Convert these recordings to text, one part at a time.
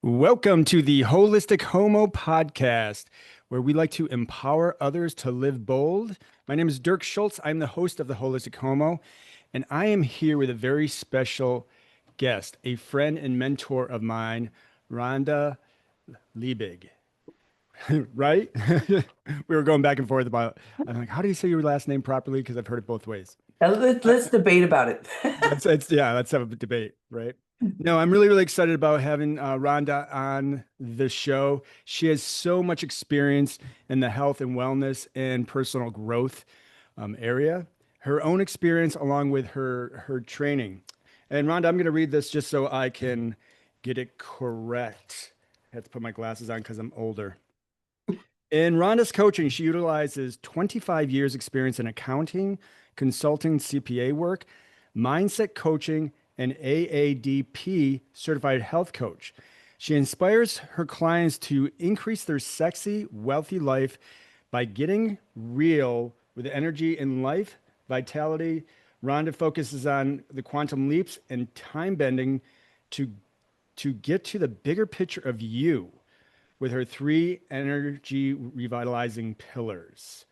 Welcome to the Holistic Homo podcast, where we like to empower others to live bold. My name is Dirk Schultz. I'm the host of the Holistic Homo, and I am here with a very special guest, a friend and mentor of mine, Rhonda Liebig. Right? We were going back and forth about, I'm like, how do you say your last name properly? Because I've heard it both ways. Let's debate about it. Let's have a debate, right? No, I'm really excited about having Rhonda on the show. She has so much experience in the health and wellness and personal growth area. Her own experience, along with her training. And Rhonda, I'm going to read this just so I can get it correct. I have to put my glasses on because I'm older. In Rhonda's coaching, she utilizes 25 years experience in accounting, consulting, CPA work, mindset coaching, and AADP certified health coach. She inspires her clients to increase their sexy, wealthy life by getting real with energy in life, vitality. Rhonda focuses on the quantum leaps and time bending to get to the bigger picture of you with her three energy revitalizing pillars.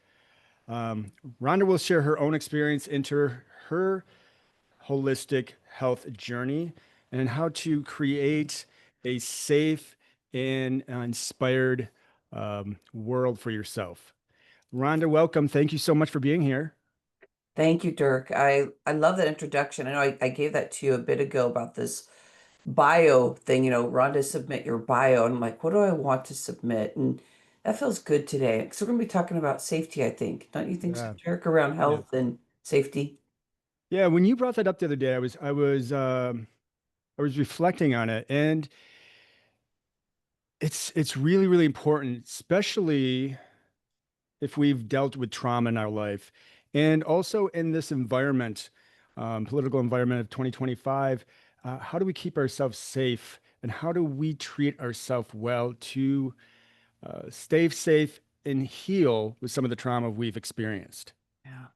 Rhonda will share her own experience into her holistic health journey and how to create a safe and inspired world for yourself. Rhonda, welcome. Thank you so much for being here. Thank you, Dirk. I love that introduction. I know I gave that to you a bit ago about this bio thing, Rhonda, submit your bio. And I'm like, what do I want to submit? And that feels good today. So we're going to be talking about safety, I think. Don't you think so, Yeah. Dirk, around Yeah. health and safety? Yeah. When you brought that up the other day, I was reflecting on it, and it's really important, especially if we've dealt with trauma in our life. And also in this environment, political environment of 2025, how do we keep ourselves safe and how do we treat ourselves well to stay safe and heal with some of the trauma we've experienced? Yeah.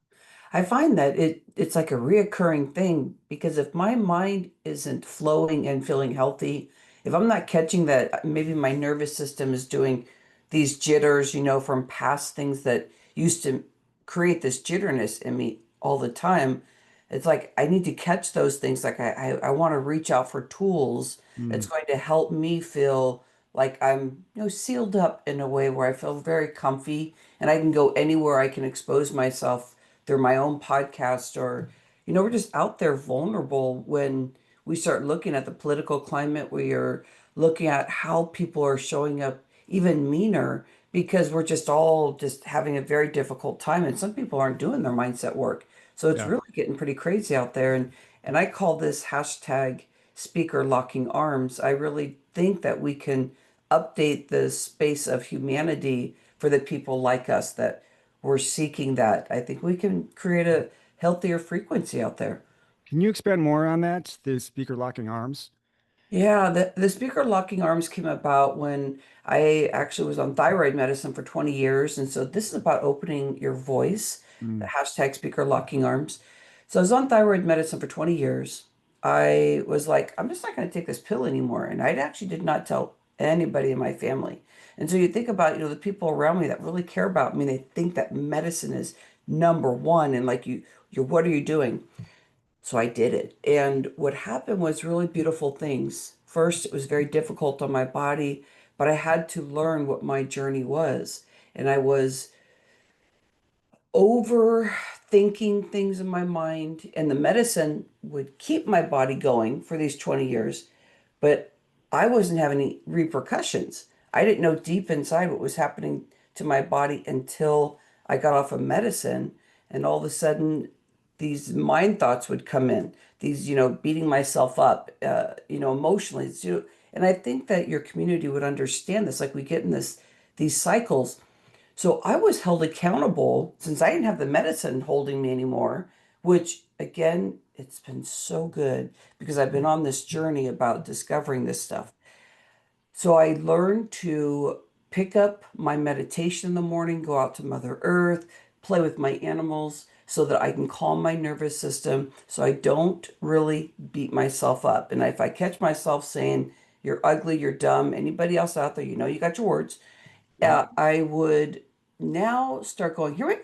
I find that it's like a reoccurring thing because if my mind isn't flowing and feeling healthy, if I'm not catching that maybe my nervous system is doing these jitters, from past things that used to create this jitterness in me all the time, it's like I need to catch those things. Like I want to reach out for tools that's Mm, going to help me feel like I'm, sealed up in a way where I feel very comfy and I can go anywhere I can expose myself through my own podcast or we're just out there vulnerable when we start looking at the political climate. We are looking at how people are showing up even meaner because we're just all just having a very difficult time and some people aren't doing their mindset work, so it's yeah. really getting pretty crazy out there. And I call this hashtag speaker locking arms. I really think that we can update the space of humanity for the people like us that we're seeking. That I think we can create a healthier frequency out there. Can you expand more on that, the speaker locking arms? Yeah, the speaker locking arms came about when I actually was on thyroid medicine for 20 years. And so this is about opening your voice, the Mm, hashtag speaker locking arms. So I was on thyroid medicine for 20 years. I was like, I'm just not going to take this pill anymore. And I actually did not tell anybody in my family. And so you think about, the people around me that really care about me, they think that medicine is number one. And like what are you doing? So I did it. And what happened was really beautiful things. First, it was very difficult on my body, but I had to learn what my journey was. And I was overthinking things in my mind, and the medicine would keep my body going for these 20 years, but I wasn't having any repercussions. I didn't know deep inside what was happening to my body until I got off of medicine, and all of a sudden, these mind thoughts would come in. These, beating myself up, emotionally. And I think that your community would understand this. Like we get in these cycles, so I was held accountable since I didn't have the medicine holding me anymore, which again, it's been so good because I've been on this journey about discovering this stuff. So I learned to pick up my meditation in the morning, go out to Mother Earth, play with my animals so that I can calm my nervous system so I don't really beat myself up. And if I catch myself saying, you're ugly, you're dumb, anybody else out there, you got your words. Yep. I would now start going, here, wait,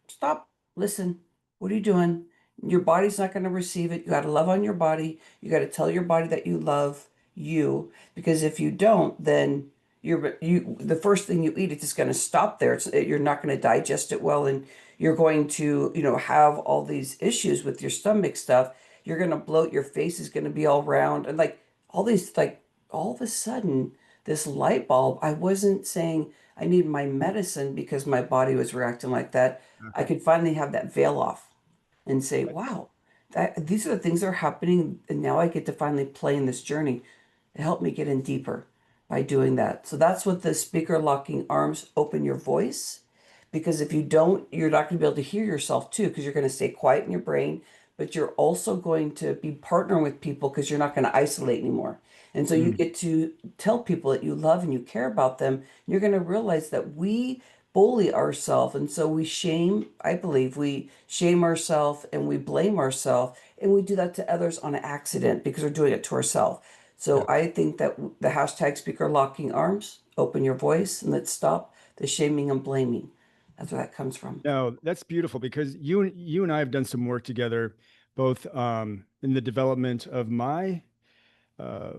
stop, listen, what are you doing? Your body's not going to receive it. You got to love on your body. You got to tell your body that you love you, because if you don't, then the first thing you eat, it's just going to stop there. You're not going to digest it well, and you're going to, have all these issues with your stomach stuff. You're going to bloat. Your face is going to be all round, and like all these, like all of a sudden, this light bulb. I wasn't saying I need my medicine because my body was reacting like that. I could finally have that veil off and say, wow, these are the things that are happening. And now I get to finally play in this journey. It helped me get in deeper by doing that. So that's what the speaker locking arms open your voice. Because if you don't, you're not going to be able to hear yourself too, because you're going to stay quiet in your brain, but you're also going to be partnering with people because you're not going to isolate anymore. And so you Mm. get to tell people that you love and you care about them. You're going to realize that we bully ourselves. And so we shame, I believe, we shame ourselves and we blame ourselves. And we do that to others on accident because we're doing it to ourselves. Yeah. So I think that the hashtag speaker locking arms, open your voice, and let's stop the shaming and blaming. That's where that comes from. No, that's beautiful because you and I have done some work together, both in the development of uh,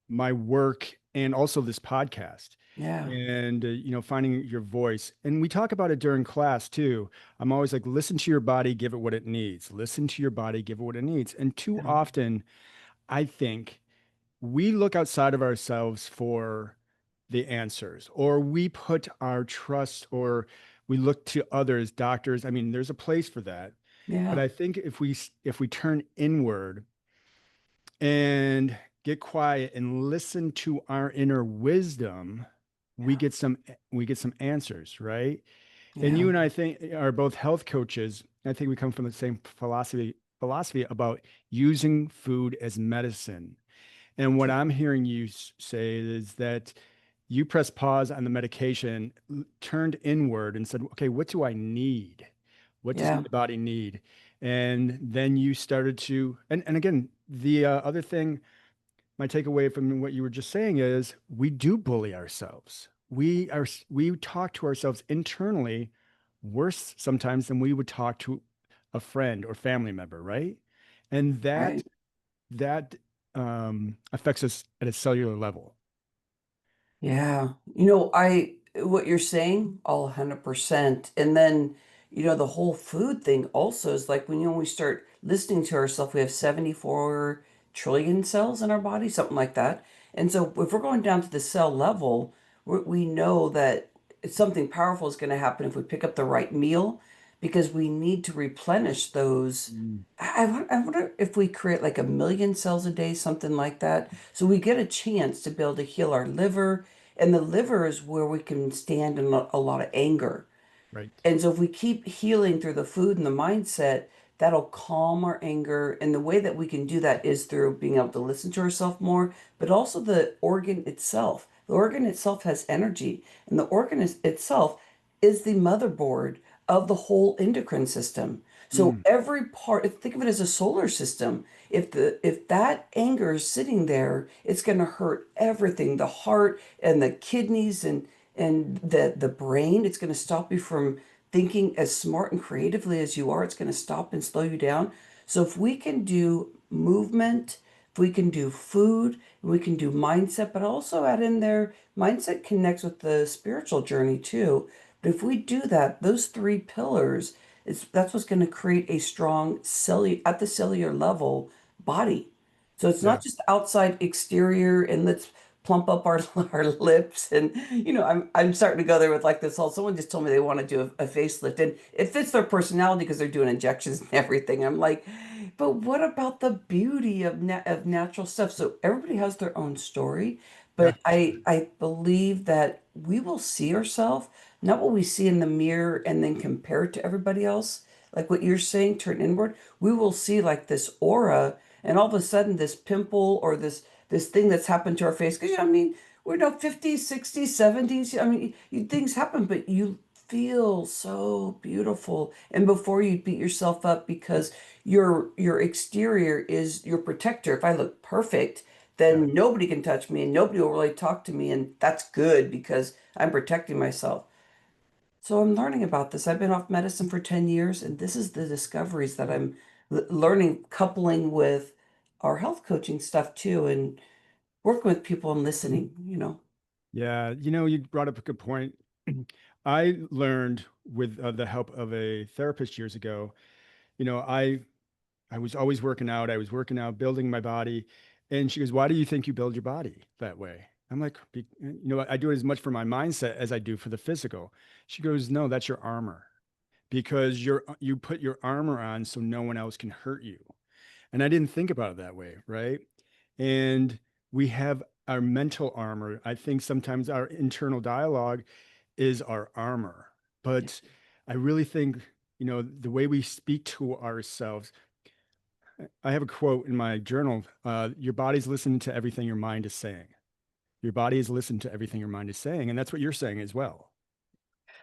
my work and also this podcast, Yeah. and finding your voice. And we talk about it during class too. I'm always like, listen to your body, give it what it needs. Listen to your body, give it what it needs. And too Yeah. often, I think we look outside of ourselves for the answers, or we put our trust, or we look to others, doctors. I mean, there's a place for that. But Yeah. I think if we turn inward and get quiet and listen to our inner wisdom, we Yeah. get some we get some answers, right? And Yeah. you and I think are both health coaches. I think we come from the same philosophy about using food as medicine. And what I'm hearing you say is that you pressed pause on the medication, turned inward and said, okay, what do I need? What does my Yeah. body need? And then you started to, and again, the other thing, my takeaway from what you were just saying is we do bully ourselves. We talk to ourselves internally worse sometimes than we would talk to a friend or family member, right? And that Right. that affects us at a cellular level. Yeah. What you're saying, all 100%. And then, the whole food thing also is like when, we start listening to ourselves, we have 74 trillion cells in our body, something like that. And so if we're going down to the cell level, we know that something powerful is going to happen if we pick up the right meal because we need to replenish those. Mm. I wonder if we create like 1 million cells a day, something like that. So we get a chance to be able to heal our liver, and the liver is where we can stand in a lot of anger. Right. And so if we keep healing through the food and the mindset, that'll calm our anger. And the way that we can do that is through being able to listen to ourselves more, but also the organ itself. The organ itself has energy, and the organ itself is the motherboard of the whole endocrine system. So Mm. every part, think of it as a solar system. If that anger is sitting there, it's going to hurt everything, the heart and the kidneys and the brain. It's going to stop you from thinking as smart and creatively as you are. It's going to stop and slow you down. So if we can do movement, if we can do food, we can do mindset, but also add in there, mindset connects with the spiritual journey too. But if we do that, those three pillars, that's what's going to create a strong cellular at the cellular level body. So it's Yeah. not just outside exterior and let's plump up our our lips and I'm starting to go there with like this whole someone just told me they want to do a facelift and it fits their personality because they're doing injections and everything. I'm like, but what about the beauty of natural stuff? So everybody has their own story, Yeah. but I believe that we will see ourselves, not what we see in the mirror and then compare it to everybody else. Like what you're saying, turn inward. We will see like this aura, and all of a sudden this pimple or this thing that's happened to our face. Because, I mean, we're now 50s, 60s, 70s. I mean, things happen, but you feel so beautiful. And before you beat yourself up because your exterior is your protector. If I look perfect, Yeah. then nobody can touch me and nobody will really talk to me. And that's good because I'm protecting myself. So I'm learning about this. I've been off medicine for 10 years, and this is the discoveries that I'm learning, coupling with our health coaching stuff too, and working with people and listening. Yeah. You brought up a good point. I learned with the help of a therapist years ago, I was always working out. I was working out, building my body. And she goes, "Why do you think you build your body that way?" I'm like, I do it as much for my mindset as I do for the physical." She goes, "No, that's your armor because you put your armor on so no one else can hurt you." And I didn't think about it that way, right? And we have our mental armor. I think sometimes our internal dialogue is our armor. But I really think, the way we speak to ourselves, I have a quote in my journal. Your body's listening to everything your mind is saying. Your body is listening to everything your mind is saying. And that's what you're saying as well.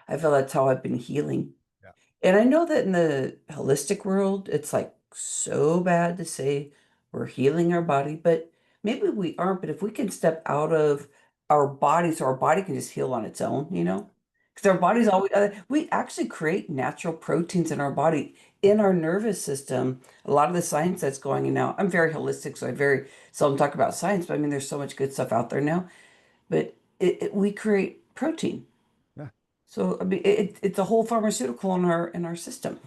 I feel that's how I've been healing. Yeah. And I know that in the holistic world, it's like so bad to say we're healing our body, but maybe we aren't. But if we can step out of our body so our body can just heal on its own. Because our body's always, we actually create natural proteins in our body, in our nervous system. A lot of the science that's going in now, I'm very holistic, so I very seldom talk about science, but I mean, there's so much good stuff out there now. But we create protein. Yeah. So I mean, it's a whole pharmaceutical in our system.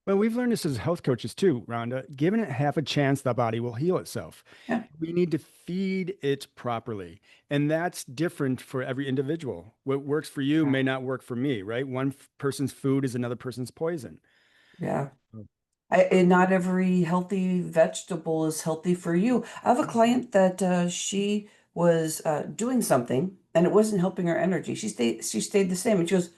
Well, we've learned this as health coaches too, Rhonda. Giving it half a chance, the body will heal itself. Yeah. We need to feed it properly. And that's different for every individual. What works for you may not work for me, right? One person's food is another person's poison. Yeah. And not every healthy vegetable is healthy for you. I have a client that she was doing something and it wasn't helping her energy. She stayed the same. And she goes,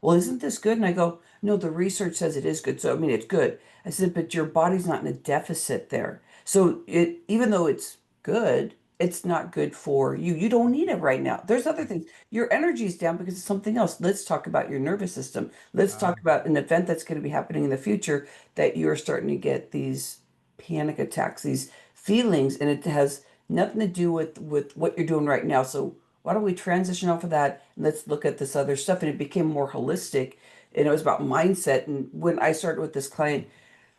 "Well, isn't this good?" And I go, "No, the research says it is good. So, I mean, it's good." I said, "But your body's not in a deficit there. So even though it's good, it's not good for you. You don't need it right now. There's other things. Your energy is down because of something else. Let's talk about your nervous system. Let's Uh, talk about an event that's going to be happening in the future that you're starting to get these panic attacks, these feelings, and it has nothing to do with what you're doing right now. So why don't we transition off of that and let's look at this other stuff?" And it became more holistic, and it was about mindset. And when I started with this client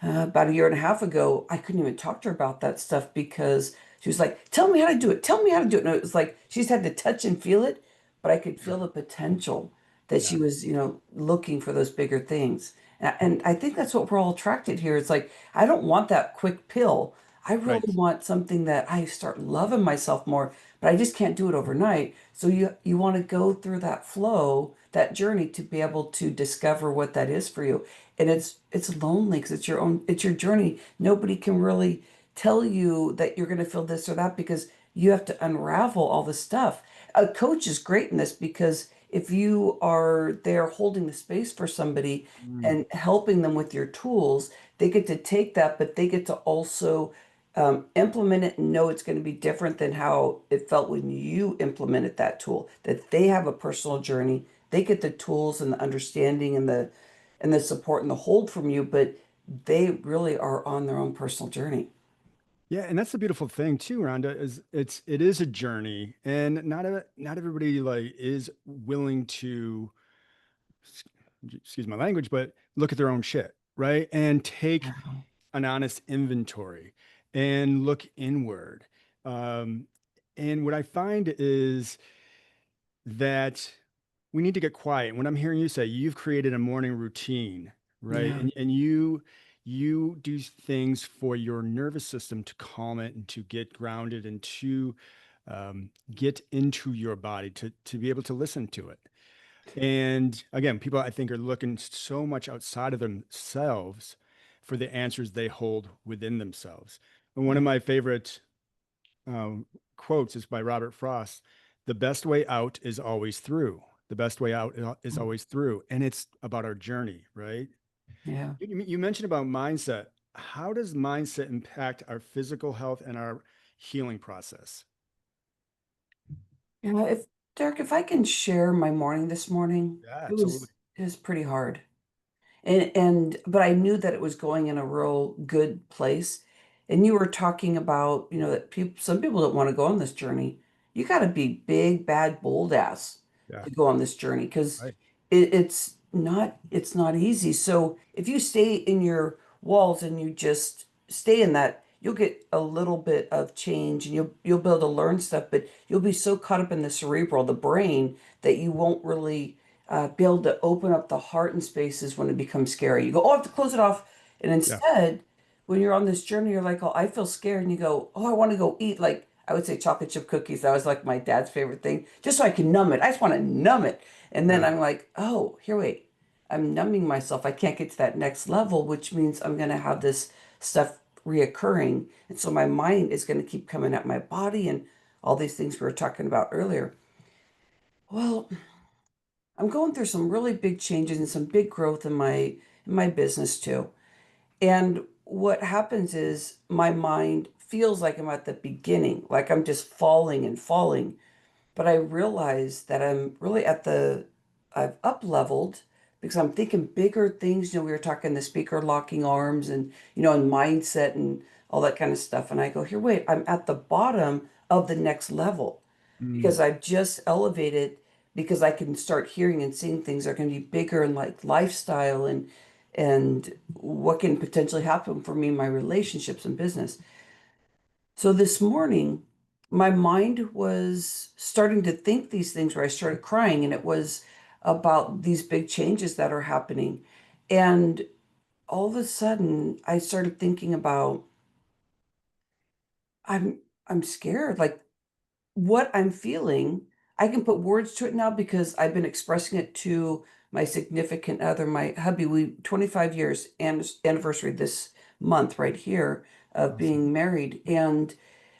about a year and a half ago, I couldn't even talk to her about that stuff because she was like, "Tell me how to do it. Tell me how to do it." And it was like she just had to touch and feel it, but I could feel the potential that she yeah. was, looking for those bigger things. And I think that's what we're all attracted here. It's like, I don't want that quick pill. I really Right. want something that I start loving myself more, but I just can't do it overnight. So you want to go through that flow, that journey to be able to discover what that is for you. And it's lonely because it's your journey. Nobody can really tell you that you're going to feel this or that because you have to unravel all the stuff. A coach is great in this because if you are there holding the space for somebody Mm. and helping them with your tools, they get to take that, but they get to also implement it and know it's going to be different than how it felt when you implemented that tool. That they have a personal journey, they get the tools and the understanding and the support and the hold from you, but they really are on their own personal journey. Yeah, and that's the beautiful thing too, Rhonda, is it is a journey, and not everybody like is willing to, excuse my language, but look at their own shit, right? And take Wow. an honest inventory and look inward. Um, and what I find is that we need to get quiet. What I'm hearing you say, you've created a morning routine, right? Yeah. And you do things for your nervous system to calm it and to get grounded and to get into your body to be able to listen to it. And again, people I think are looking so much outside of themselves for the answers they hold within themselves. And one of my favorite um, quotes is by Robert Frost. The best way out is always through. The best way out is always through. And it's about our journey, right? Yeah. You mentioned about mindset. How does mindset impact our physical health and our healing process? If Derek, if I can share my morning this morning, Yeah, it absolutely. was it was pretty hard. But I knew that it was going in a real good place. And you were talking about, that some people don't want to go on this journey. You got to be big, bad, bold ass Yeah. to go on this journey because Right. it's not easy. So if you stay in your walls and you just stay in that, you'll get a little bit of change and you'll be able to learn stuff, but you'll be so caught up in the cerebral, the brain, that you won't really be able to open up the heart and spaces when it becomes scary. You go, oh, I have to close it off. And Yeah. instead, when you're on this journey, you're like, oh, I feel scared. And you go, oh, I want to go eat, like, I would say chocolate chip cookies. That was like my dad's favorite thing, just so I can numb it. I just want to numb it. And then Yeah. I'm like, oh, here, wait. I'm numbing myself. I can't get to that next level, which means I'm going to have this stuff reoccurring. And so my mind is going to keep coming at my body and all these things we were talking about earlier. Well, I'm going through some really big changes and some big growth in my business too. And what happens is my mind feels like I'm at the beginning, like I'm just falling and falling. But I realize that I'm really I've up leveled because I'm thinking bigger things. We were talking the speaker locking arms and mindset and all that kind of stuff. And I go, here, wait, I'm at the bottom of the next level because Mm. I've just elevated because I can start hearing and seeing things that are going to be bigger and like lifestyle and what can potentially happen for me in my relationships and business. So this morning, my mind was starting to think these things where I started crying, and it was about these big changes that are happening. And all of a sudden, I started thinking about I'm scared. Like what I'm feeling, I can put words to it now because I've been expressing it to my significant other, my hubby. We 25 years and anniversary this month right here of Awesome. being married. And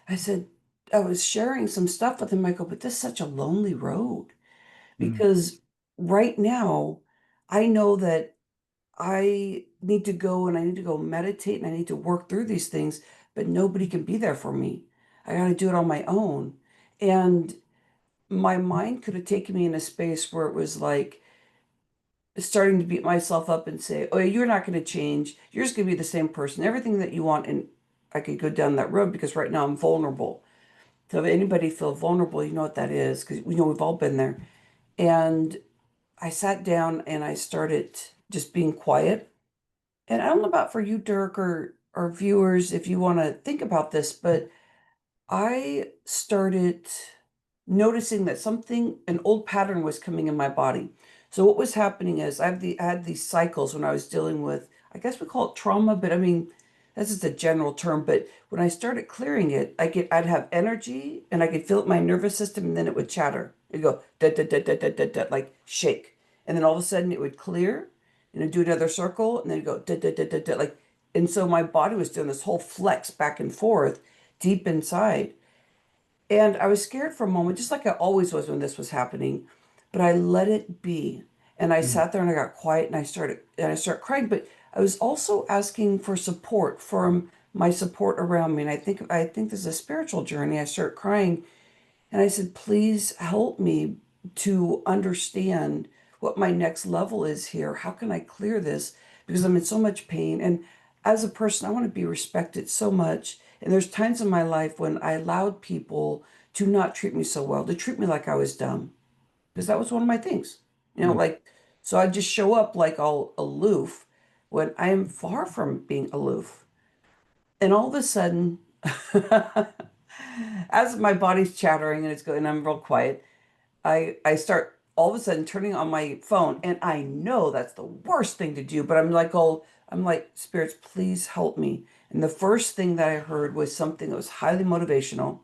I said, I was sharing some stuff with him. I go, but this is such a lonely road Mm. because right now I know that I need to go and I need to go meditate and I need to work through these things, but nobody can be there for me. I got to do it on my own. And my mind could have taken me in a space where it was like starting to beat myself up and say, oh, you're not going to change. You're just going to be the same person, everything that you want. And I could go down that road because right now I'm vulnerable. So if anybody feel vulnerable, you know what that is because we know we've all been there. And I sat down and I started just being quiet. And I don't know about for you, Dirk, or viewers, if you want to think about this, but I started noticing that an old pattern was coming in my body. So what was happening is I had these cycles when I was dealing with, I guess we call it trauma, but I mean, this is a general term. But when I started clearing it, I'd have energy and I could feel it in my nervous system, and then it would chatter. It'd go da da da da da da da, like shake, and then all of a sudden it would clear, and it'd do another circle, and then it'd go da da da da da, like. And so my body was doing this whole flex back and forth deep inside. And I was scared for a moment, just like I always was when this was happening, but I let it be. And I Mm. sat there and I got quiet and I started crying, but I was also asking for support from my support around me. And I think this is a spiritual journey. I started crying and I said, please help me to understand what my next level is here. How can I clear this? Because I'm in so much pain. And as a person, I want to be respected so much. And there's times in my life when I allowed people to not treat me so well, to treat me like I was dumb, because that was one of my things. Mm. Like, so I just show up like all aloof when I am far from being aloof. And all of a sudden, as my body's chattering and it's going, and I'm real quiet, I start all of a sudden turning on my phone, and I know that's the worst thing to do, but I'm like, spirits, please help me. And the first thing that I heard was something that was highly motivational,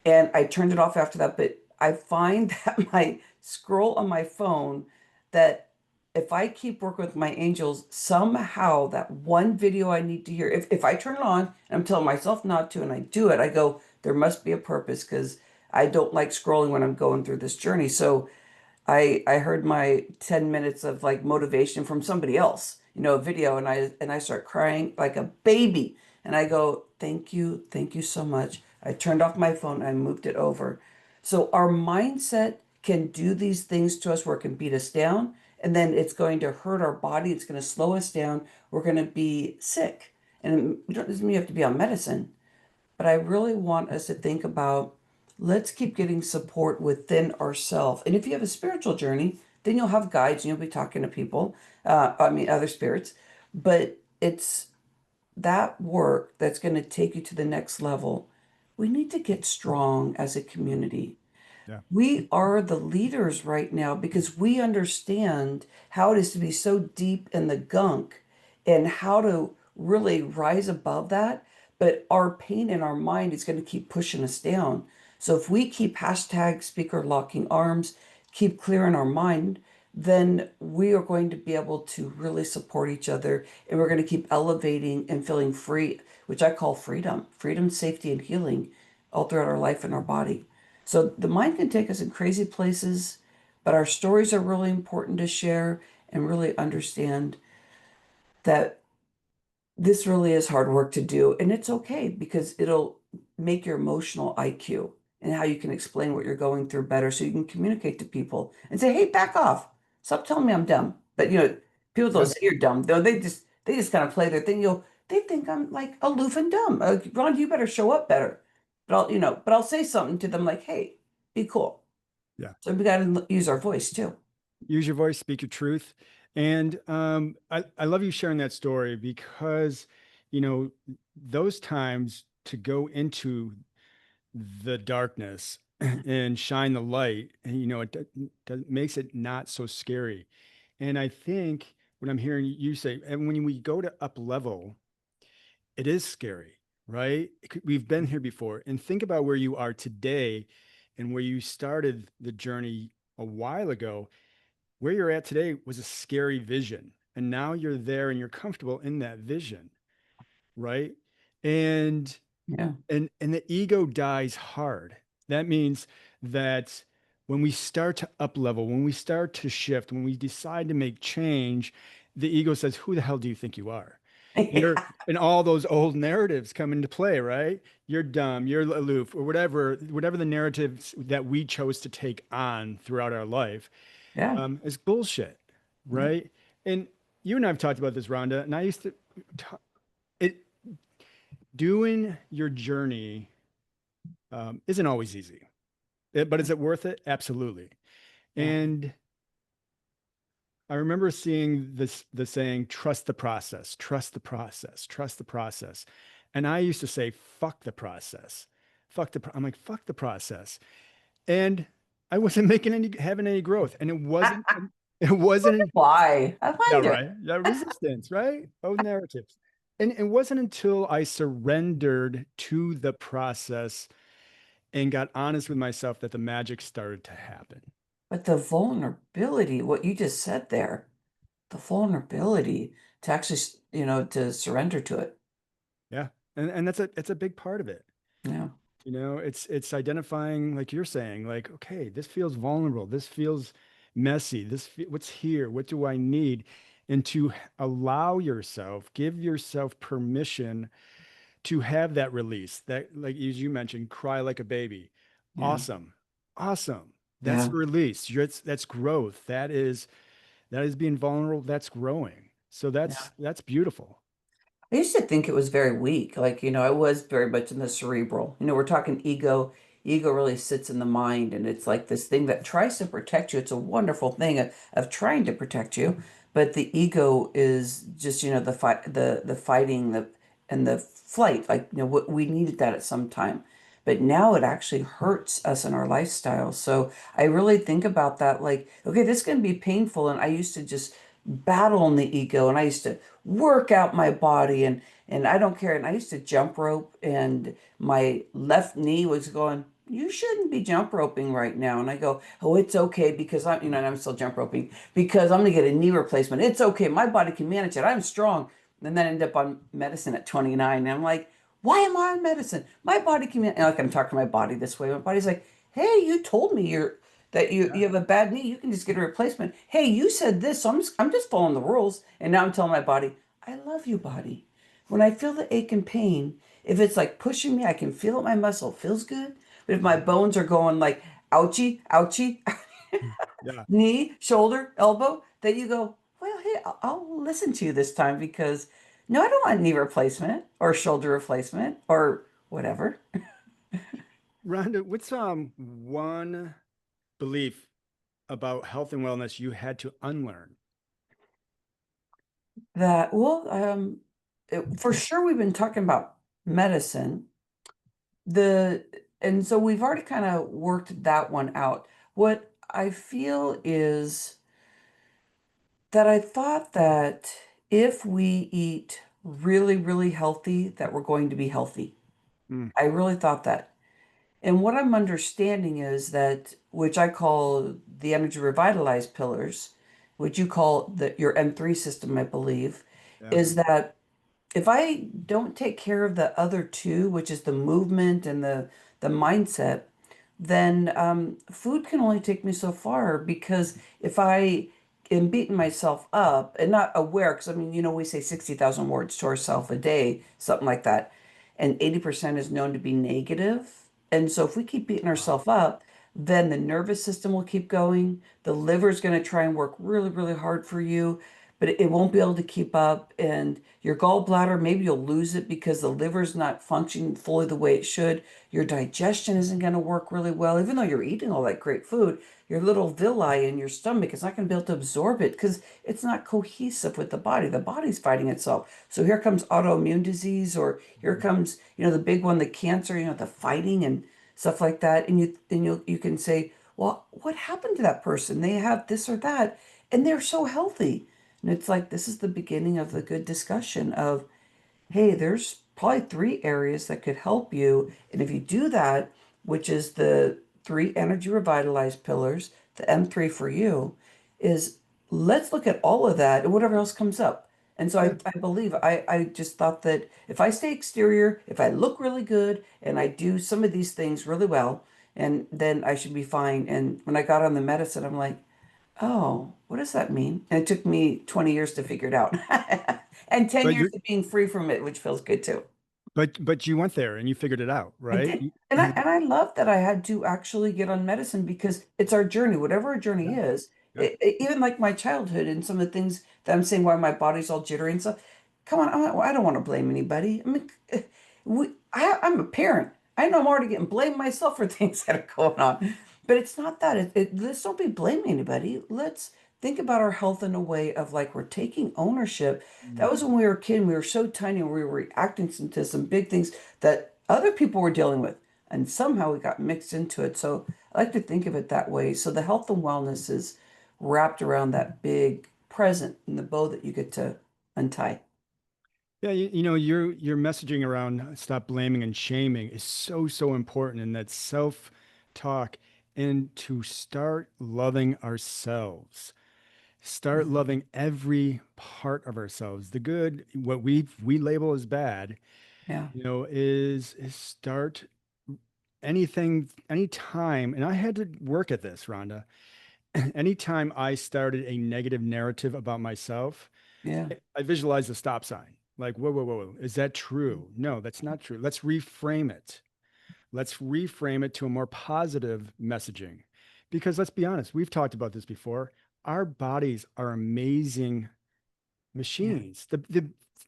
and I turned it off after that. But I find that my scroll on my phone, that if I keep working with my angels, somehow that one video I need to hear, if I turn it on and I'm telling myself not to and I do it, I go, there must be a purpose because I don't like scrolling when I'm going through this journey. So I heard my 10 minutes of like motivation from somebody else, a video, and I start crying like a baby. And I go, thank you so much. I turned off my phone and I moved it over. So our mindset can do these things to us where it can beat us down, and then it's going to hurt our body, it's going to slow us down, we're going to be sick. And it doesn't mean you have to be on medicine, but I really want us to think about, let's keep getting support within ourselves. And if you have a spiritual journey, then you'll have guides and you'll be talking to people, other spirits. But it's that work that's going to take you to the next level. We need to get strong as a community. Yeah. We are the leaders right now because we understand how it is to be so deep in the gunk and how to really rise above that. But our pain in our mind is going to keep pushing us down. So if we keep hashtag speaker locking arms, keep clear in our mind, then we are going to be able to really support each other and we're going to keep elevating and feeling free, which I call freedom, safety, and healing all throughout our life and our body. So the mind can take us in crazy places, but our stories are really important to share and really understand that this really is hard work to do. And it's okay because it'll make your emotional IQ and how you can explain what you're going through better so you can communicate to people and say, hey, back off. Stop telling me I'm dumb. But people don't Yeah. say you're dumb, though. They just kind of play their thing. They think I'm like aloof and dumb. Ron, you better show up better. But I'll say something to them like, hey, be cool. Yeah. So we got to use our voice too. Use your voice, speak your truth. And I love you sharing that story because, you know, those times to go into the darkness and shine the light, and, you know, makes it not so scary. And I think what I'm hearing you say, and when we go to up level, it is scary, right? We've been here before. And think about where you are today and where you started the journey a while ago. Where you're at today was a scary vision. And now you're there and you're comfortable in that vision, right? And Yeah. and the ego dies hard. That means that when we start to up level, when we start to shift, when we decide to make change, the ego says, who the hell do you think you are? You're and all those old narratives come into play, right? You're dumb, you're aloof, or whatever the narratives that we chose to take on throughout our life, Yeah. is bullshit, Yeah. right? And you and I have talked about this, Rhonda, and I used to it doing your journey isn't always easy. But is it worth it? Absolutely. Yeah. And I remember seeing the saying, trust the process, trust the process, trust the process. And I used to say, fuck the process. I'm like, fuck the process. And I wasn't having any growth. And it wasn't, Why? I yeah, wonder. right. Yeah, resistance, right? Oh, narratives. And it wasn't until I surrendered to the process and got honest with myself that the magic started to happen. But the vulnerability, what you just said there, the vulnerability to actually, to surrender to it. Yeah. And it's a big part of it. Yeah. You know, it's identifying, like you're saying, like, okay, this feels vulnerable. This feels messy. What's here? What do I need? And to allow yourself, give yourself permission to have that release, that, like, as you mentioned, cry like a baby. Yeah. Awesome. Awesome. That's Yeah. release. That's growth. That is being vulnerable. That's growing. So Yeah. that's beautiful. I used to think it was very weak. Like, I was very much in the cerebral. We're talking ego. Ego really sits in the mind, and it's like this thing that tries to protect you. It's a wonderful thing of trying to protect you, but the ego is just, the fight, the fighting, and the flight. Like, we needed that at some time, but now it actually hurts us in our lifestyle. So I really think about that. Like, okay, this can be painful, and I used to just battle in the ego, and I used to work out my body and I don't care. And I used to jump rope and my left knee was going, you shouldn't be jump roping right now. And I go, oh, it's okay because and I'm still jump roping because I'm gonna get a knee replacement. It's okay. My body can manage it. I'm strong. And then I end up on medicine at 29. And I'm like, why am I on medicine? My body can manage. And I can talk to my body this way. My body's like, hey, you told me that you Yeah. have a bad knee, you can just get a replacement. Hey, you said this, so I'm just following the rules. And now I'm telling my body, I love you, body. When I feel the ache and pain, if it's like pushing me, I can feel it. My muscle feels good. But if my bones are going like ouchie, ouchie, Yeah. knee, shoulder, elbow, then you go, well, hey, I'll listen to you this time because No, I don't want knee replacement or shoulder replacement or whatever. Rhonda, what's one belief about health and wellness you had to unlearn? That, well, for sure we've been talking about medicine. The and so we've already kind of worked that one out. What I feel is that I thought that if we eat really, really healthy, that we're going to be healthy. Mm, I really thought that. And what I'm understanding is that, which I call the energy revitalized pillars, which you call your M3 system, I believe, yeah. is that if I don't take care of the other two, which is the movement and the mindset, then food can only take me so far because if I am beating myself up and not aware, because I mean, we say 60,000 words to ourselves a day, something like that, and 80% is known to be negative. And so if we keep beating Wow. ourselves up, then the nervous system will keep going. The liver is going to try and work really, really hard for you, but it won't be able to keep up. And your gallbladder, maybe you'll lose it because the liver's not functioning fully the way it should. Your digestion isn't going to work really well, even though you're eating all that great food. Your little villi in your stomach is not going to be able to absorb it because it's not cohesive with the body. The body's fighting itself. So here comes autoimmune disease, or here comes, the big one, the cancer, the fighting and stuff like that. And you can say, well, what happened to that person? They have this or that, and they're so healthy. And it's like this is the beginning of the good discussion of, hey, there's probably three areas that could help you. And if you do that, which is the three energy revitalized pillars, the M3 for you, is let's look at all of that and whatever else comes up. And so Yeah. I believe I just thought that if I stay exterior, if I look really good and I do some of these things really well, and then I should be fine. And when I got on the medicine, I'm like, oh, what does that mean? And it took me 20 years to figure it out. And 10 But years you're of being free from it, which feels good too. but you went there and you figured it out, I right? did. And I love that I had to actually get on medicine because it's our journey, whatever our journey Yeah. is. Yeah. Even like my childhood and some of the things that I'm saying why my body's all jittery and stuff. Come on, I don't want to blame anybody. I mean, I'm a parent. I know I'm already getting blamed myself for things that are going on. But it's not that. Let's don't be blaming anybody. Let's think about our health in a way of like we're taking ownership. That Mm. was when we were a kid. We were so tiny and we were reacting to some big things that other people were dealing with. And somehow we got mixed into it. So I like to think of it that way. So the health and wellness is wrapped around that big present in the bow that you get to untie. Yeah, your messaging around stop blaming and shaming is so important in that self-talk and to start loving ourselves. Start Mhm. loving every part of ourselves. The good, what we label as bad, Yeah, is start anytime, and I had to work at this, Rhonda. Anytime I started a negative narrative about myself, yeah, I visualized a stop sign. Like, whoa, whoa, whoa, whoa. Is that true? No, that's not true. Let's reframe it. Let's reframe it to a more positive messaging. Because let's be honest, we've talked about this before. Our bodies are amazing yeah. machines.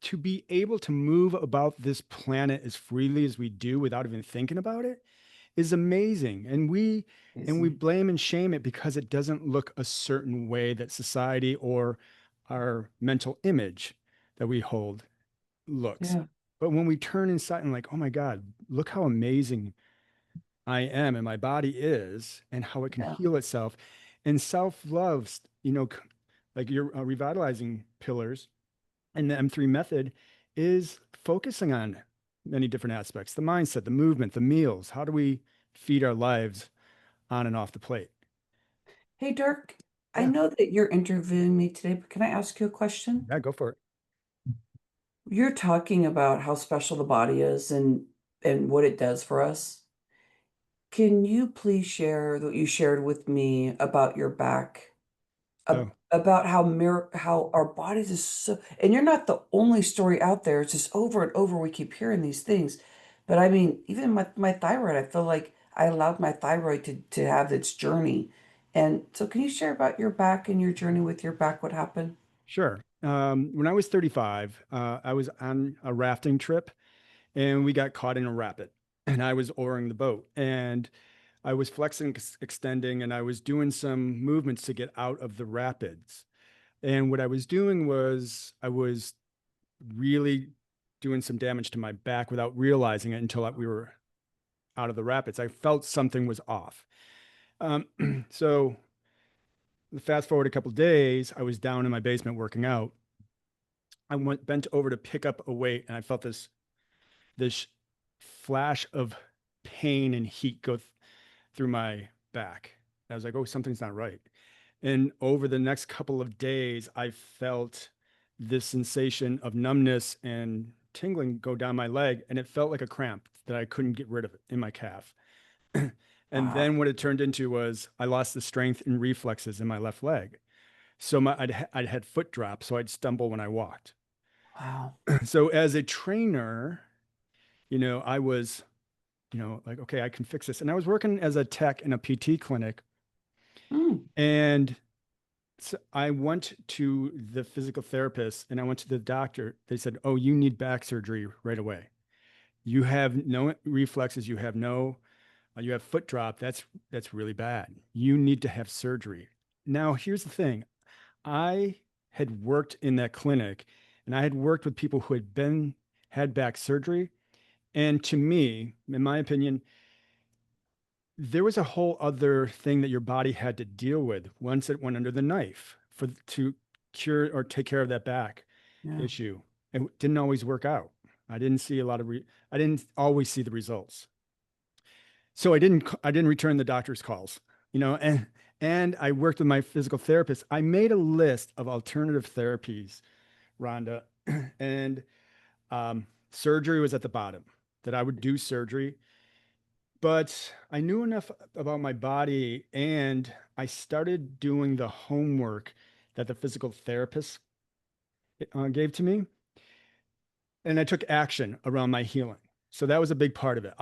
To be able to move about this planet as freely as we do without even thinking about it is amazing. And we Amazing. blame and shame it because it doesn't look a certain way that society or our mental image that we hold looks. Yeah, But when we turn inside and like, oh my God, look how amazing I am and my body is and how it can yeah. heal itself. And self-love, like your revitalizing pillars and the M3 method is focusing on many different aspects, the mindset, the movement, the meals. How do we feed our lives on and off the plate? Hey, Dirk, I Yeah. know that you're interviewing me today, but can I ask you a question? Yeah, go for it. You're talking about how special the body is and what it does for us. Can you please share what you shared with me about your back, Oh, about how our bodies is so, and you're not the only story out there. It's just over and over we keep hearing these things. But I mean, even my thyroid, I feel like I allowed my thyroid to have its journey. And so can you share about your back and your journey with your back, what happened? sure. when I was 35, I was on a rafting trip and we got caught in a rapid and I was oaring the boat and I was flexing, extending, and I was doing some movements to get out of the rapids. And what I was doing was I was really doing some damage to my back without realizing it until we were out of the rapids. I felt something was off. Um, so fast forward a couple of days, I was down in my basement working out. I went bent over to pick up a weight, and I felt this flash of pain and heat go through my back. I was like, "Oh, something's not right." And over the next couple of days, I felt this sensation of numbness and tingling go down my leg, and it felt like a cramp that I couldn't get rid of it in my calf. And Wow. then what it turned into was I lost the strength and reflexes in my left leg. So I'd had foot drop, so I'd stumble when I walked. Wow. So as a trainer, I was, like, okay, I can fix this. And I was working as a tech in a PT clinic. Mm. And so I went to the physical therapist and I went to the doctor. They said, "Oh, you need back surgery right away. You have no reflexes. You have foot drop. That's really bad. You need to have surgery." Now, here's the thing. I had worked in that clinic and I had worked with people who had back surgery. And to me, in my opinion, there was a whole other thing that your body had to deal with once it went under the knife to cure or take care of that back Yeah. issue. It didn't always work out. I didn't see a lot of I didn't always see the results. So I didn't return the doctor's calls, and I worked with my physical therapist. I made a list of alternative therapies, Rhonda, and surgery was at the bottom, that I would do surgery. But I knew enough about my body and I started doing the homework that the physical therapist gave to me. And I took action around my healing. So that was a big part of it.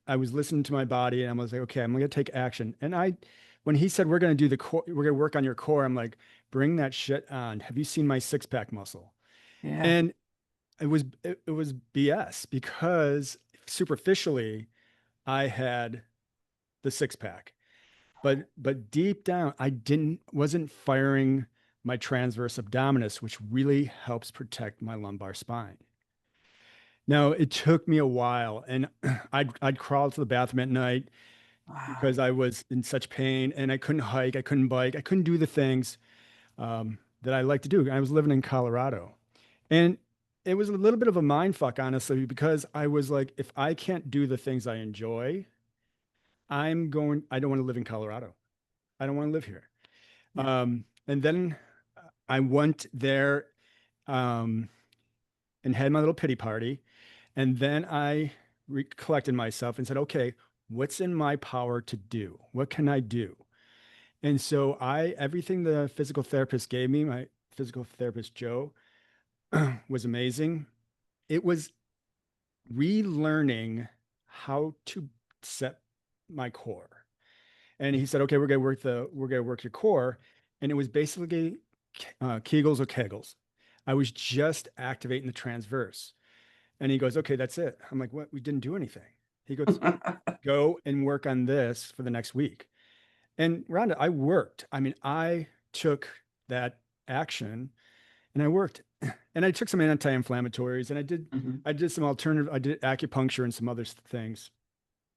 I was listening to my body and I was like, okay, I'm going to take action. And when he said, we're going to do the core, we're going to work on your core, I'm like, bring that shit on. Have you seen my six pack muscle? Yeah. And it was BS because superficially I had the six pack. But deep down, I wasn't firing my transverse abdominis, which really helps protect my lumbar spine. Now, it took me a while, and I'd crawl to the bathroom at night Wow. because I was in such pain, and I couldn't hike, I couldn't bike, I couldn't do the things that I like to do. I was living in Colorado, and it was a little bit of a mind fuck, honestly, because I was like, if I can't do the things I enjoy, I don't want to live in Colorado. I don't want to live here. Yeah. And then I went there um, and had my little pity party. And then I collected myself and said, okay, what's in my power to do? What can I do? And so everything the physical therapist gave me, my physical therapist, Joe, was amazing. It was relearning how to set my core. And he said, okay, we're gonna work your core. And it was basically Kegels or Kegels. I was just activating the transverse. And he goes, okay, that's it. I'm like, what? We didn't do anything. He goes, go and work on this for the next week. And Rhonda, I worked. I mean, I took that action and I worked. And I took some anti-inflammatories and Mhm. I did some alternative, I did acupuncture and some other things.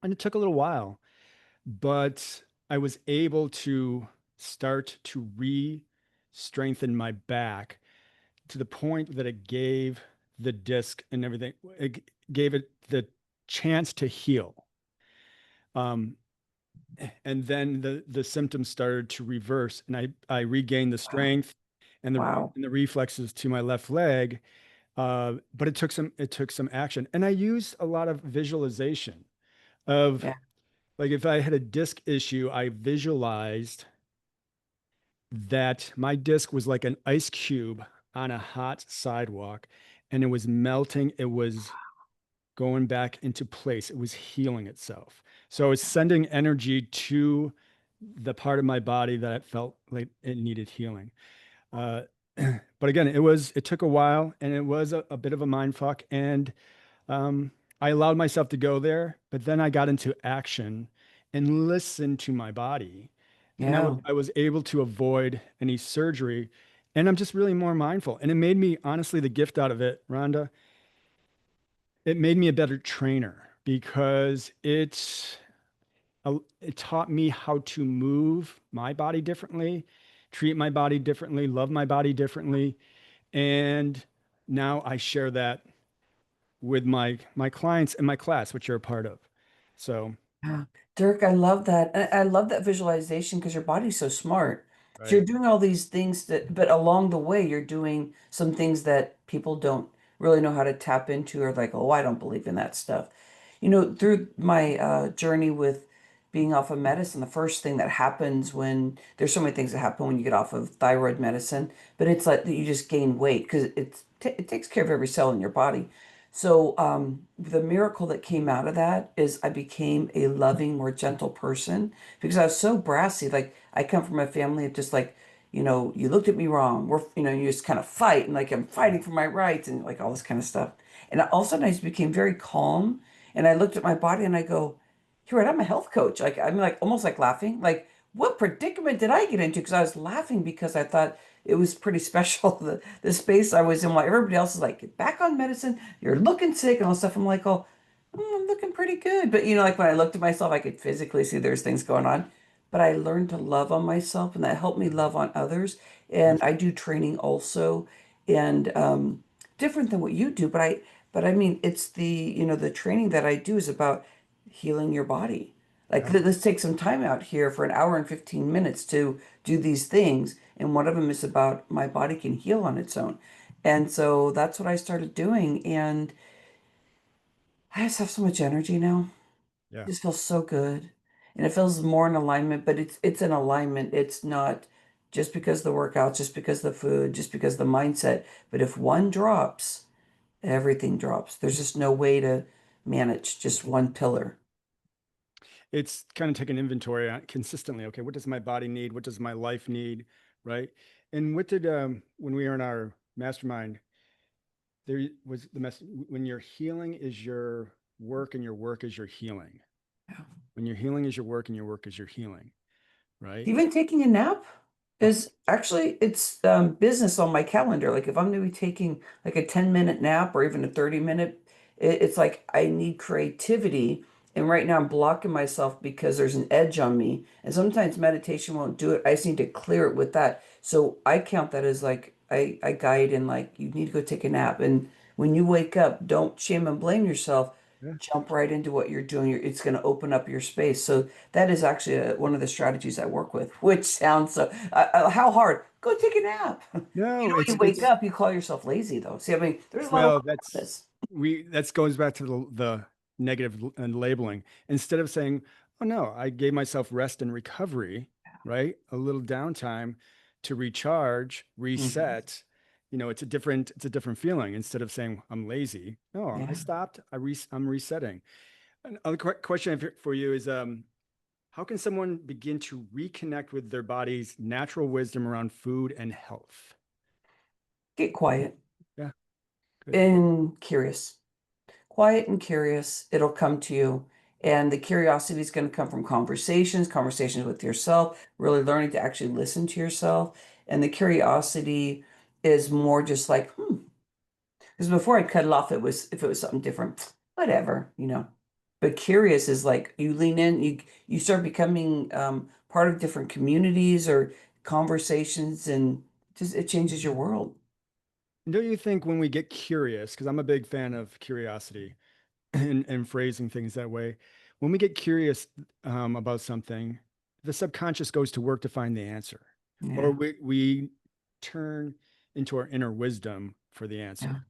And it took a little while, but I was able to start to re-strengthen my back to the point that it gave the disc and everything, it gave it the chance to heal. Um, and then the symptoms started to reverse, and I regained the Wow. strength Wow. and the reflexes to my left leg. But it took some action, and I used a lot of visualization of Yeah. like if I had a disc issue, I visualized that my disc was like an ice cube on a hot sidewalk and it was melting. It was going back into place. It was healing itself. So I was sending energy to the part of my body that it felt like it needed healing. Uh, But again, it took a while and it was a bit of a mind fuck. And um, I allowed myself to go there, but then I got into action and listened to my body. And Yeah. I was able to avoid any surgery. And I'm just really more mindful. And it made me, honestly, the gift out of it, Rhonda, it made me a better trainer because it taught me how to move my body differently, treat my body differently, love my body differently. And now I share that with my clients and my class, which you're a part of. So, Yeah. Dirk, I love that. I love that visualization because your body's so smart. So right. you're doing all these things that, but along the way, you're doing some things that people don't really know how to tap into or like, oh, I don't believe in that stuff. Through my journey with being off of medicine, the first thing that happens when there's so many things that happen when you get off of thyroid medicine, but it's like that you just gain weight because it takes care of every cell in your body. So the miracle that came out of that is I became a loving, more gentle person because I was so brassy. Like I come from a family of just like, you looked at me wrong. You just kind of fight and like I'm fighting for my rights and like all this kind of stuff. And all of a sudden I just became very calm and I looked at my body and I go, you're right, I'm a health coach. Like I'm like almost like laughing. Like what predicament did I get into? Because I was laughing because I thought it was pretty special the space I was in while everybody else is like, get back on medicine, you're looking sick and all stuff. I'm like, oh, I'm looking pretty good. But like when I looked at myself, I could physically see there's things going on. But I learned to love on myself and that helped me love on others. And I do training also and different than what you do, but I mean it's the training that I do is about healing your body. Like Yeah. let's take some time out here for an hour and 15 minutes to do these things. And one of them is about my body can heal on its own. And so that's what I started doing. And I just have so much energy now. Yeah. It just feels so good. And it feels more in alignment, but it's an alignment. It's not just because the workout, just because the food, just because the mindset. But if one drops, everything drops. There's just no way to manage just one pillar. It's kind of taking inventory consistently. Okay, what does my body need? What does my life need? Right. And what did when we were in our mastermind, there was the mess when your healing is your work and your work is your healing. Yeah. When your healing is your work and your work is your healing, right? Even taking a nap Oh, is actually it's business on my calendar. Like if I'm going to be taking like a 10-minute nap or even a 30-minute, it's like I need creativity. And right now I'm blocking myself because there's an edge on me. And sometimes meditation won't do it. I just need to clear it with that. So I count that as like I guide and like you need to go take a nap. And when you wake up, don't shame and blame yourself. yeah. Jump right into what you're doing. It's going to open up your space. So that is actually one of the strategies I work with, which sounds so, how hard? Go take a nap. No, When you wake up, you call yourself lazy though. See, I mean, there's a lot of well, work around this. that goes back to the negative and labeling. Instead of saying, "Oh no, I gave myself rest and recovery," right? A little downtime to recharge, Mhm. reset. It's a different feeling. Instead of saying I'm lazy, no, I Yeah. stopped. I'm resetting. Another question for you is, how can someone begin to reconnect with their body's natural wisdom around food and health? Get quiet Yeah, good. and curious. Quiet and curious, it'll come to you. And the curiosity is going to come from conversations with yourself, really learning to actually listen to yourself. And the curiosity is more just like, because before I'd cut it off, it was if it was something different, whatever. But curious is like you lean in, you start becoming part of different communities or conversations, and just it changes your world. Don't you think when we get curious, because I'm a big fan of curiosity and phrasing things that way, when we get curious about something, the subconscious goes to work to find the answer, or Yeah. we turn into our inner wisdom for the Yeah. answer.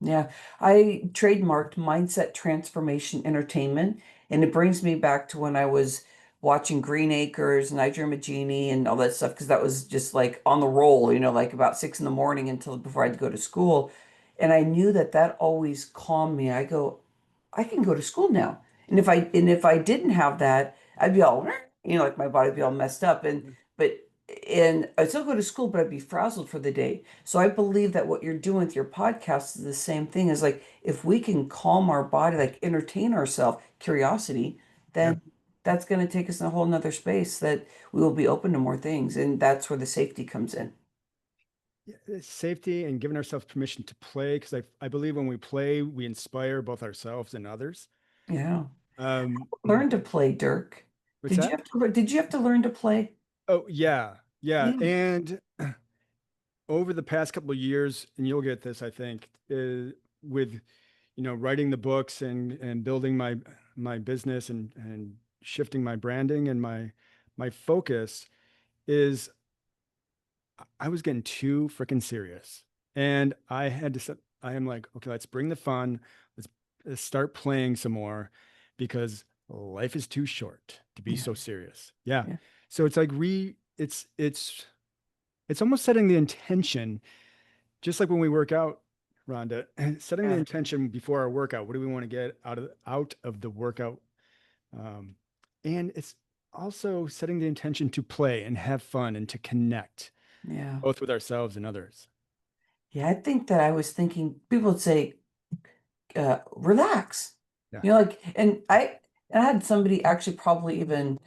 Yeah, I trademarked Mindset Transformation Entertainment, and it brings me back to when I was watching Green Acres and I Dream of Jeannie and all that stuff because that was just like on the roll, like about 6 in the morning until before I had to go to school. And I knew that that always calmed me. I go, I can go to school now. And if I didn't have that, I'd be all, like my body would be all messed up. And Yeah. but and I'd still go to school, but I'd be frazzled for the day. So I believe that what you're doing with your podcast is the same thing as like if we can calm our body, like entertain ourselves, curiosity, Yeah. then that's going to take us in a whole nother space that we will be open to more things. And that's where the safety comes in. Yeah, safety and giving ourselves permission to play, because I believe when we play, we inspire both ourselves and others. Yeah. Um, Learn to play, Dirk. what's that? Did you have to learn to play? Oh, yeah. Yeah. Yeah. And over the past couple of years, and you'll get this, I think, with writing the books and building my business and shifting my branding and my focus is I was getting too freaking serious. And I had to set, I am like, okay, let's bring the fun. Let's start playing some more because life is too short to be Yeah. so serious. Yeah. Yeah. So it's like it's almost setting the intention, just like when we work out, Rhonda, setting the Yeah. intention before our workout. What do we want to get out of the workout? Um, and it's also setting the intention to play and have fun and to connect Yeah. both with ourselves and others. Yeah. I think that I was thinking people would say, relax. Yeah. Like, and I had somebody actually probably even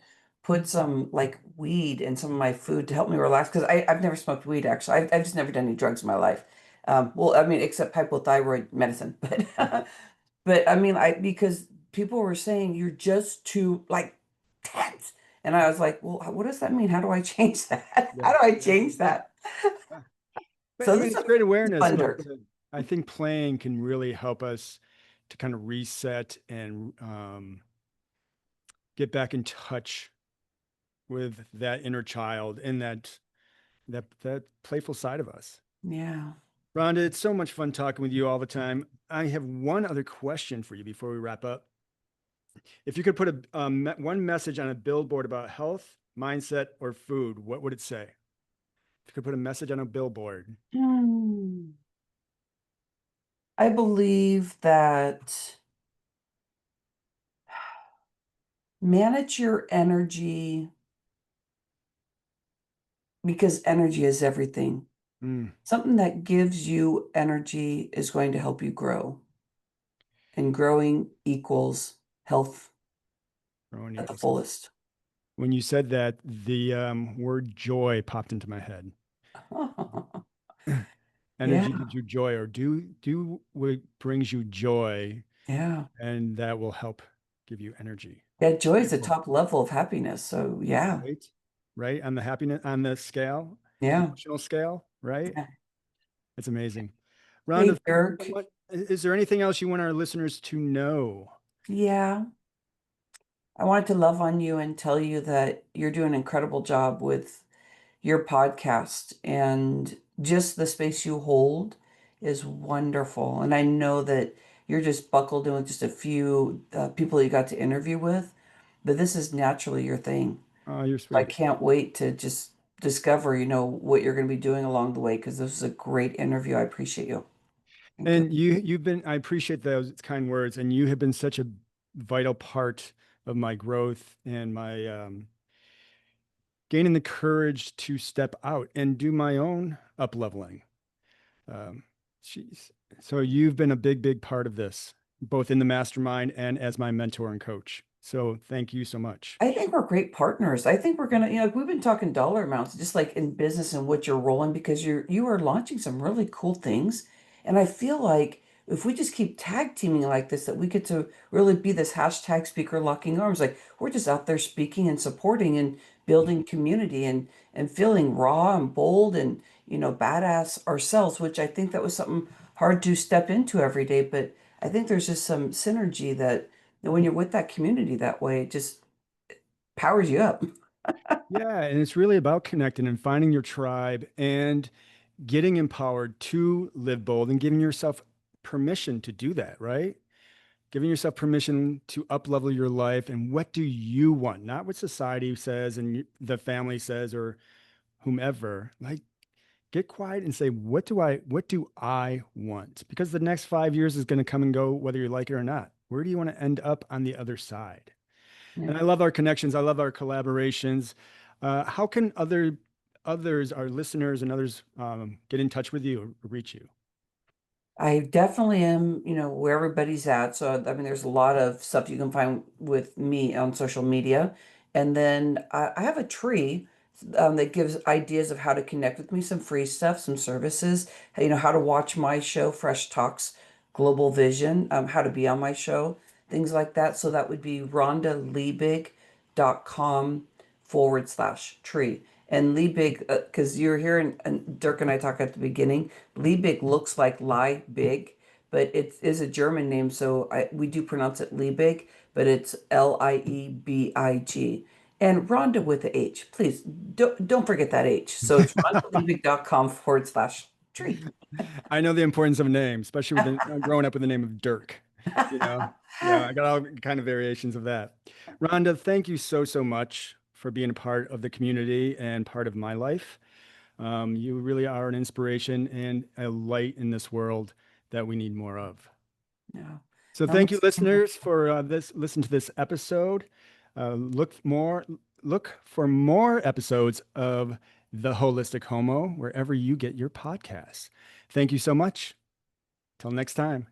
put some like weed in some of my food to help me relax because I've never smoked weed actually. I've just never done any drugs in my life. Well, I mean, except hypothyroid medicine, but but I mean, I because people were saying you're just too like tense, and I was like, well, what does that mean? How do I change that? Yeah. How do I Yeah. change that? Yeah. But So I this mean, is it's great awareness, fun, but Dirk. I think playing can really help us to kind of reset and get back in touch with that inner child and that playful side of us. Yeah. Rhonda, it's so much fun talking with you all the time. I have one other question for you before we wrap up. If you could put one message on a billboard about health, mindset, or food, what would it say? If you could put a message on a billboard. Hmm. I believe that manage your energy because energy is everything. Mm, Something that gives you energy is going to help you grow, and growing equals health growing at the equals. fullest. When you said that, the word joy popped into my head. Energy Yeah, gives you joy, or do what brings you joy, yeah. and that will help give you energy. Yeah, joy is the Beautiful. top level of happiness. So yeah, Right? Right? On the happiness, on the scale, yeah. emotional scale, right? Yeah. It's amazing. Hey, Rhonda, thank you so Dirk. much. Is there anything else you want our listeners to know? Yeah. I wanted to love on you and tell you that you're doing an incredible job with your podcast and just the space you hold is wonderful. And I know that you're just buckled in with just a few people you got to interview with, but this is naturally your thing. Oh, you're I sweet. can't wait to just discover, what you're going to be doing along the way because this is a great interview. I appreciate you. Thank you. And you've been, I appreciate those kind words, and you have been such a vital part of my growth and my gaining the courage to step out and do my own up leveling. Um, she's so you've been a big part of this, both in the mastermind and as my mentor and coach. So thank you so much. I think we're great partners. I think we're gonna, we've been talking dollar amounts, just like in business and what you're rolling, because you are launching some really cool things. And I feel like if we just keep tag teaming like this, that we get to really be this hashtag speaker locking arms. Like we're just out there speaking and supporting and building community and feeling raw and bold and badass ourselves, which I think that was something hard to step into every day. But I think there's just some synergy that when you're with that community that way, it just powers you up. Yeah, and it's really about connecting and finding your tribe and getting empowered to live bold and giving yourself permission to do that, right? Giving yourself permission to up level your life and what do you want, not what society says and the family says or whomever. Like get quiet and say, what do I want? Because the next 5 years is going to come and go whether you like it or not. Where do you want to end up on the other side? Yeah. And I love our connections. I love our collaborations. How can other others, our listeners and others, get in touch with you or reach you? I definitely am, where everybody's at. So, I mean, there's a lot of stuff you can find with me on social media. And then I have a tree that gives ideas of how to connect with me, some free stuff, some services, how to watch my show, Fresh Talks Global Vision, how to be on my show, things like that. So that would be rhondaliebig.com/tree. And Liebig, because you're here and Dirk and I talked at the beginning, Liebig looks like lie big, but it is a German name, so we do pronounce it Liebig, but it's Liebig. And Rhonda with the H. Please don't forget that H. So it's rhondaliebig.com/tree. I know the importance of a name, especially with growing up with the name of Dirk. You know, yeah, I got all kind of variations of that. Rhonda, thank you so, so much for being a part of the community and part of my life. You really are an inspiration and a light in this world that we need more of. Yeah. So No, thank you, listeners, for listen to this episode. Look for more episodes of The Holistic Homo wherever you get your podcasts. Thank you so much. Till next time.